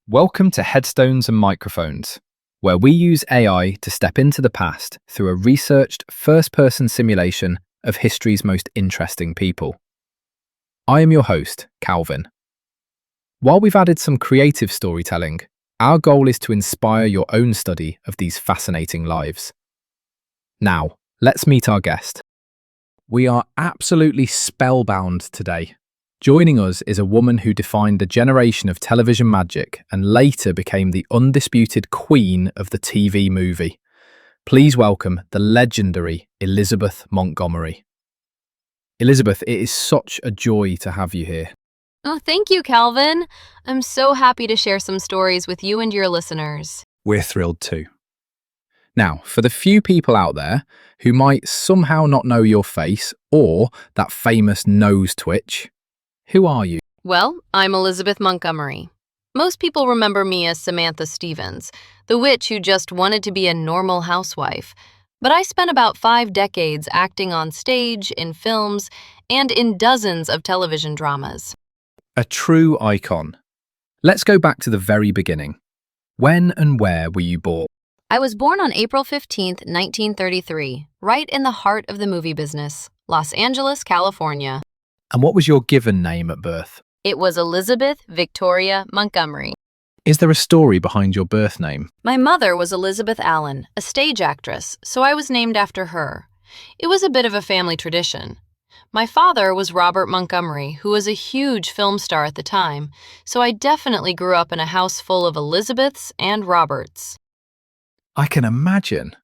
Welcome to Headstones and Microphones, where we use AI to step into the past through a researched first-person simulation of history's most interesting people. I am your host, Calvin. While we've added some creative storytelling, our goal is to inspire your own study of these fascinating lives. Now, let's meet our guest. We are absolutely spellbound today. Joining us is a woman who defined a generation of television magic and later became the undisputed queen of the TV movie. Please welcome the legendary Elizabeth Montgomery. Elizabeth, it is such a joy to have you here. Oh, thank you, Calvin. I'm so happy to share some stories with you and your listeners. We're thrilled too. Now, for the few people out there who might somehow not know your face or that famous nose twitch, who are you? Well, I'm Elizabeth Montgomery. Most people remember me as Samantha Stephens, the witch who just wanted to be a normal housewife. But I spent about 5 decades acting on stage, in films, and in dozens of television dramas. A true icon. Let's go back to the very beginning. When and where were you born? I was born on April 15th, 1933, right in the heart of the movie business, Los Angeles, California. And what was your given name at birth? It was Elizabeth Victoria Montgomery. Is there a story behind your birth name? My mother was Elizabeth Allen, a stage actress, so I was named after her. It was a bit of a family tradition. My father was Robert Montgomery, who was a huge film star at the time, so I definitely grew up in a house full of Elizabeths and Roberts. I can imagine.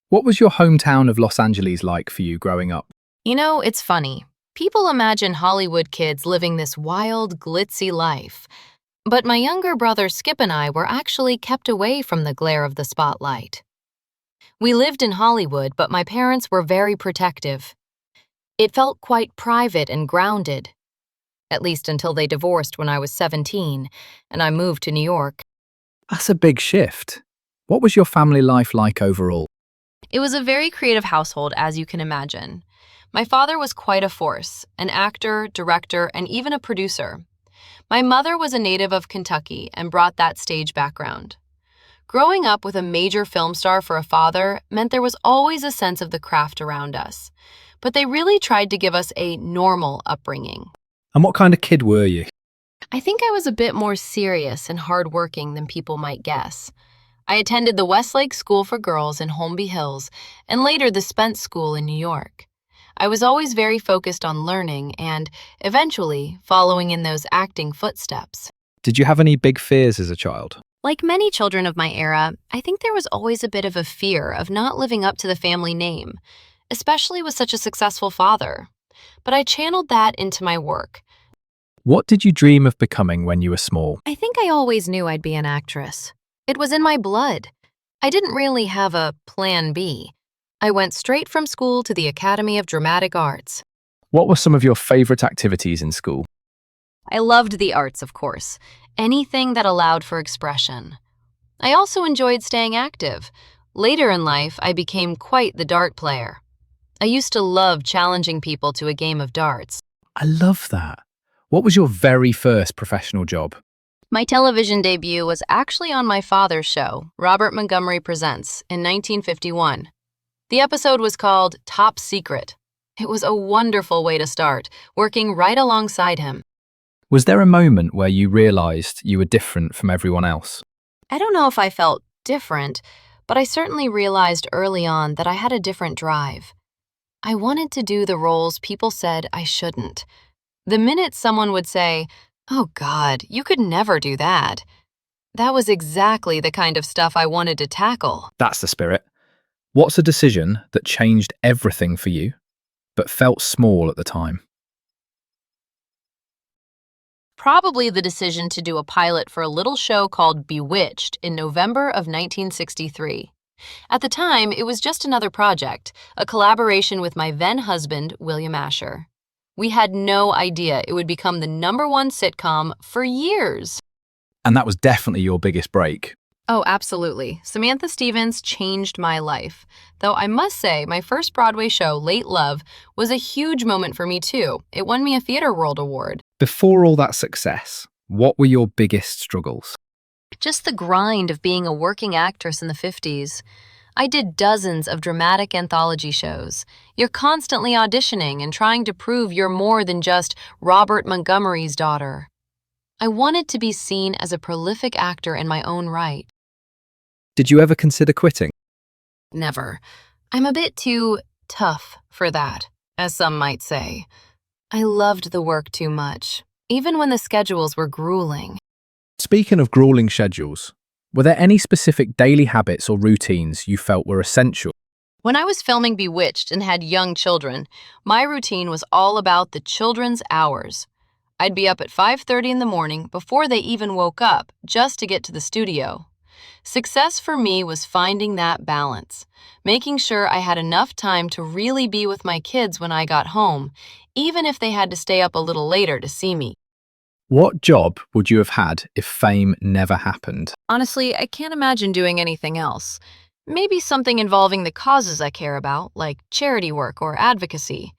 What was your hometown of Los Angeles like for you growing up? You know, it's funny. People imagine Hollywood kids living this wild, glitzy life. But my younger brother Skip and I were actually kept away from the glare of the spotlight. We lived in Hollywood, but my parents were very protective. It felt quite private and grounded, at least until they divorced when I was 17, and I moved to New York. That's a big shift. What was your family life like overall? It was a very creative household, as you can imagine. My father was quite a force, an actor, director, and even a producer. My mother was a native of Kentucky and brought that stage background. Growing up with a major film star for a father meant there was always a sense of the craft around us. But they really tried to give us a normal upbringing. And what kind of kid were you? I think I was a bit more serious and hardworking than people might guess. I attended the Westlake School for Girls in Holmby Hills and later the Spence School in New York. I was always very focused on learning and, eventually, following in those acting footsteps. Did you have any big fears as a child? Like many children of my era, I think there was always a bit of a fear of not living up to the family name, especially with such a successful father. But I channeled that into my work. What did you dream of becoming when you were small? I think I always knew I'd be an actress. It was in my blood. I didn't really have a plan B. I went straight from school to the Academy of Dramatic Arts. What were some of your favorite activities in school? I loved the arts, of course, anything that allowed for expression. I also enjoyed staying active. Later in life, I became quite the dart player. I used to love challenging people to a game of darts. I love that. What was your very first professional job? My television debut was actually on my father's show, Robert Montgomery Presents, in 1951. The episode was called Top Secret. It was a wonderful way to start, working right alongside him. Was there a moment where you realized you were different from everyone else? I don't know if I felt different, but I certainly realized early on that I had a different drive. I wanted to do the roles people said I shouldn't. The minute someone would say, "Oh God, you could never do that," that was exactly the kind of stuff I wanted to tackle. That's the spirit. What's a decision that changed everything for you, but felt small at the time? Probably the decision to do a pilot for a little show called Bewitched in November of 1963. At the time, it was just another project, a collaboration with my then-husband, William Asher. We had no idea it would become the #1 sitcom for years. And that was definitely your biggest break. Oh, absolutely. Samantha Stephens changed my life. Though I must say, my first Broadway show, Late Love, was a huge moment for me too. It won me a Theatre World Award. Before all that success, what were your biggest struggles? Just the grind of being a working actress in the 50s. I did dozens of dramatic anthology shows. You're constantly auditioning and trying to prove you're more than just Robert Montgomery's daughter. I wanted to be seen as a prolific actor in my own right. Did you ever consider quitting? Never. I'm a bit too tough for that, as some might say. I loved the work too much, even when the schedules were grueling. Speaking of grueling schedules, were there any specific daily habits or routines you felt were essential? When I was filming Bewitched and had young children, my routine was all about the children's hours. I'd be up at 5:30 in the morning before they even woke up just to get to the studio. Success for me was finding that balance, making sure I had enough time to really be with my kids when I got home, even if they had to stay up a little later to see me. What job would you have had if fame never happened? Honestly, I can't imagine doing anything else. Maybe something involving the causes I care about, like charity work or advocacy.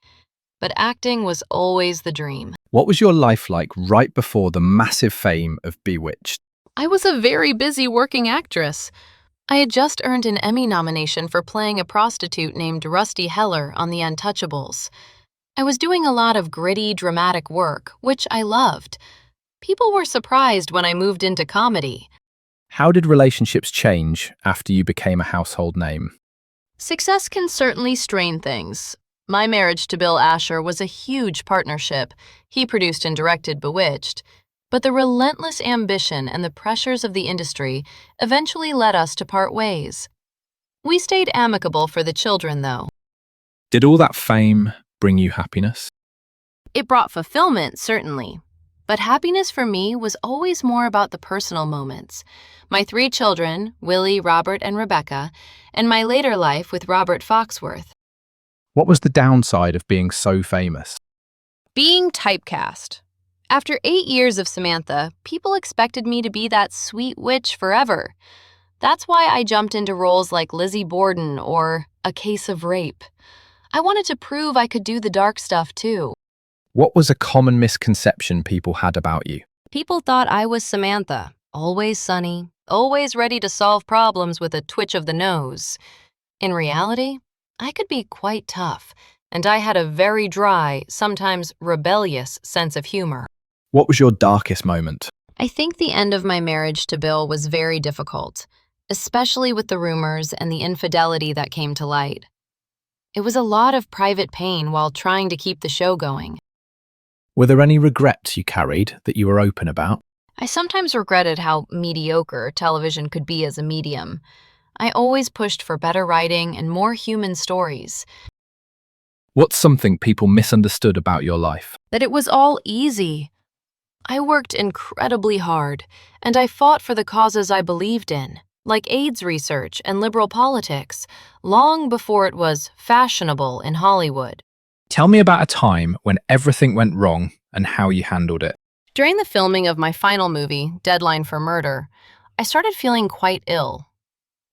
But acting was always the dream. What was your life like right before the massive fame of Bewitched? I was a very busy working actress. I had just earned an Emmy nomination for playing a prostitute named Rusty Heller on The Untouchables. I was doing a lot of gritty, dramatic work, which I loved. People were surprised when I moved into comedy. How did relationships change after you became a household name? Success can certainly strain things. My marriage to Bill Asher was a huge partnership. He produced and directed Bewitched. But the relentless ambition and the pressures of the industry eventually led us to part ways. We stayed amicable for the children, though. Did all that fame bring you happiness? It brought fulfillment, certainly. But happiness for me was always more about the personal moments. My 3 children, Willie, Robert, and Rebecca, and my later life with Robert Foxworth. What was the downside of being so famous? Being typecast. After 8 years of Samantha, people expected me to be that sweet witch forever. That's why I jumped into roles like Lizzie Borden or A Case of Rape. I wanted to prove I could do the dark stuff too. What was a common misconception people had about you? People thought I was Samantha, always sunny, always ready to solve problems with a twitch of the nose. In reality, I could be quite tough, and I had a very dry, sometimes rebellious sense of humor. What was your darkest moment? I think the end of my marriage to Bill was very difficult, especially with the rumors and the infidelity that came to light. It was a lot of private pain while trying to keep the show going. Were there any regrets you carried that you were open about? I sometimes regretted how mediocre television could be as a medium. I always pushed for better writing and more human stories. What's something people misunderstood about your life? That it was all easy. I worked incredibly hard, and I fought for the causes I believed in, like AIDS research and liberal politics, long before it was fashionable in Hollywood. Tell me about a time when everything went wrong and how you handled it. During the filming of my final movie, Deadline for Murder, I started feeling quite ill.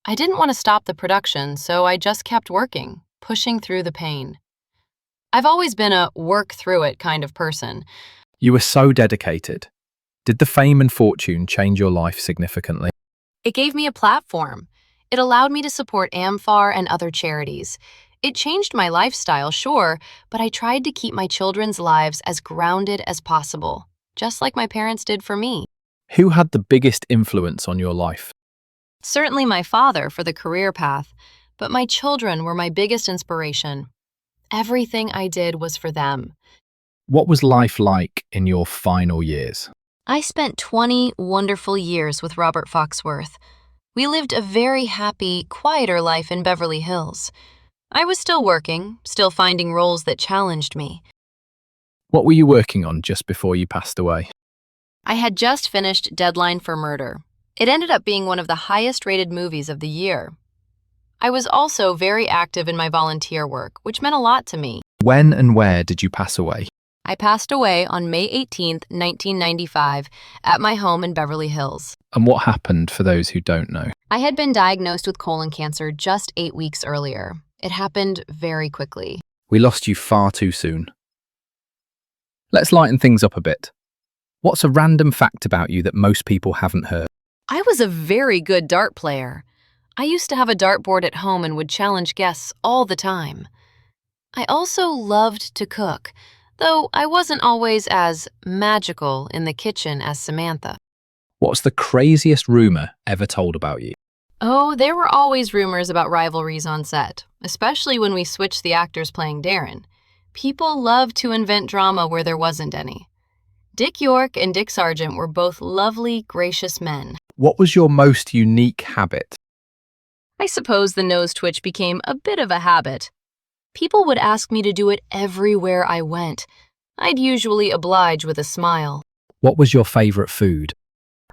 I didn't want to stop the production, so I just kept working, pushing through the pain. I've always been a work through it kind of person. You were so dedicated. Did the fame and fortune change your life significantly? It gave me a platform. It allowed me to support AMFAR and other charities. It changed my lifestyle, sure, but I tried to keep my children's lives as grounded as possible, just like my parents did for me. Who had the biggest influence on your life? Certainly my father for the career path, but my children were my biggest inspiration. Everything I did was for them. What was life like in your final years? I spent 20 wonderful years with Robert Foxworth. We lived a very happy, quieter life in Beverly Hills. I was still working, still finding roles that challenged me. What were you working on just before you passed away? I had just finished Deadline for Murder. It ended up being one of the highest-rated movies of the year. I was also very active in my volunteer work, which meant a lot to me. When and where did you pass away? I passed away on May 18th, 1995, at my home in Beverly Hills. And what happened for those who don't know? I had been diagnosed with colon cancer just 8 weeks earlier. It happened very quickly. We lost you far too soon. Let's lighten things up a bit. What's a random fact about you that most people haven't heard? I was a very good dart player. I used to have a dartboard at home and would challenge guests all the time. I also loved to cook, though I wasn't always as magical in the kitchen as Samantha. What's the craziest rumor ever told about you? Oh, there were always rumors about rivalries on set, especially when we switched the actors playing Darren. People loved to invent drama where there wasn't any. Dick York and Dick Sargent were both lovely, gracious men. What was your most unique habit? I suppose the nose twitch became a bit of a habit. People would ask me to do it everywhere I went. I'd usually oblige with a smile. What was your favorite food?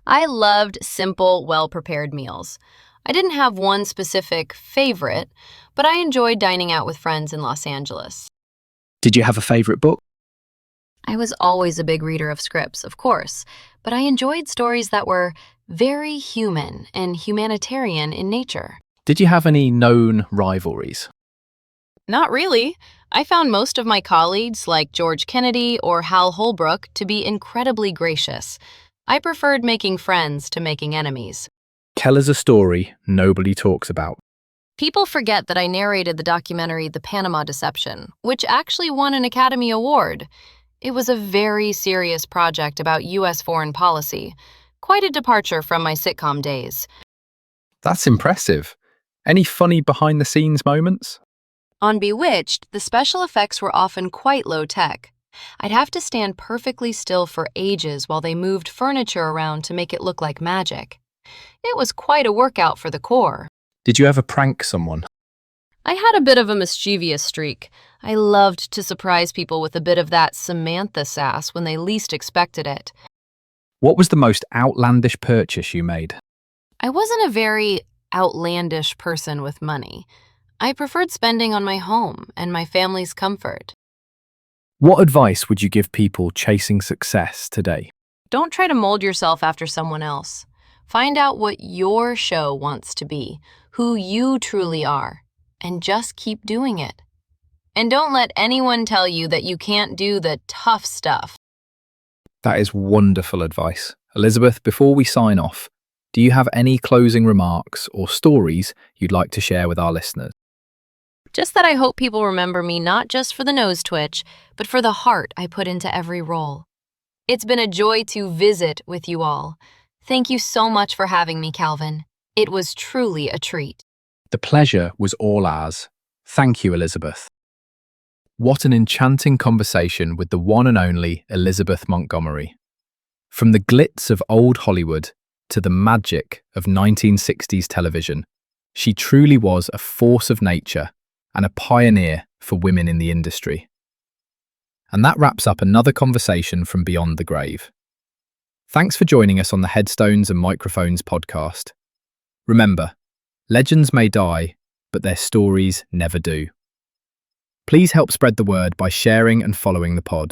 I loved simple, well-prepared meals. I didn't have one specific favorite, but I enjoyed dining out with friends in Los Angeles. Did you have a favorite book? I was always a big reader of scripts, of course, but I enjoyed stories that were very human and humanitarian in nature. Did you have any known rivalries? Not really. I found most of my colleagues, like George Kennedy or Hal Holbrook, to be incredibly gracious. I preferred making friends to making enemies. Tell us a story nobody talks about. People forget that I narrated the documentary The Panama Deception, which actually won an Academy Award. It was a very serious project about U.S. foreign policy, quite a departure from my sitcom days. That's impressive. Any funny behind-the-scenes moments? On Bewitched, the special effects were often quite low-tech. I'd have to stand perfectly still for ages while they moved furniture around to make it look like magic. It was quite a workout for the core. Did you ever prank someone? I had a bit of a mischievous streak. I loved to surprise people with a bit of that Samantha sass when they least expected it. What was the most outlandish purchase you made? I wasn't a very outlandish person with money. I preferred spending on my home and my family's comfort. What advice would you give people chasing success today? Don't try to mold yourself after someone else. Find out what your show wants to be, who you truly are, and just keep doing it. And don't let anyone tell you that you can't do the tough stuff. That is wonderful advice. Elizabeth, before we sign off, do you have any closing remarks or stories you'd like to share with our listeners? Just that I hope people remember me not just for the nose twitch, but for the heart I put into every role. It's been a joy to visit with you all. Thank you so much for having me, Calvin. It was truly a treat. The pleasure was all ours. Thank you, Elizabeth. What an enchanting conversation with the one and only Elizabeth Montgomery. From the glitz of old Hollywood to the magic of 1960s television, she truly was a force of nature and a pioneer for women in the industry. And that wraps up another conversation from Beyond the Grave. Thanks for joining us on the Headstones and Microphones podcast. Remember, legends may die, but their stories never do. Please help spread the word by sharing and following the pod.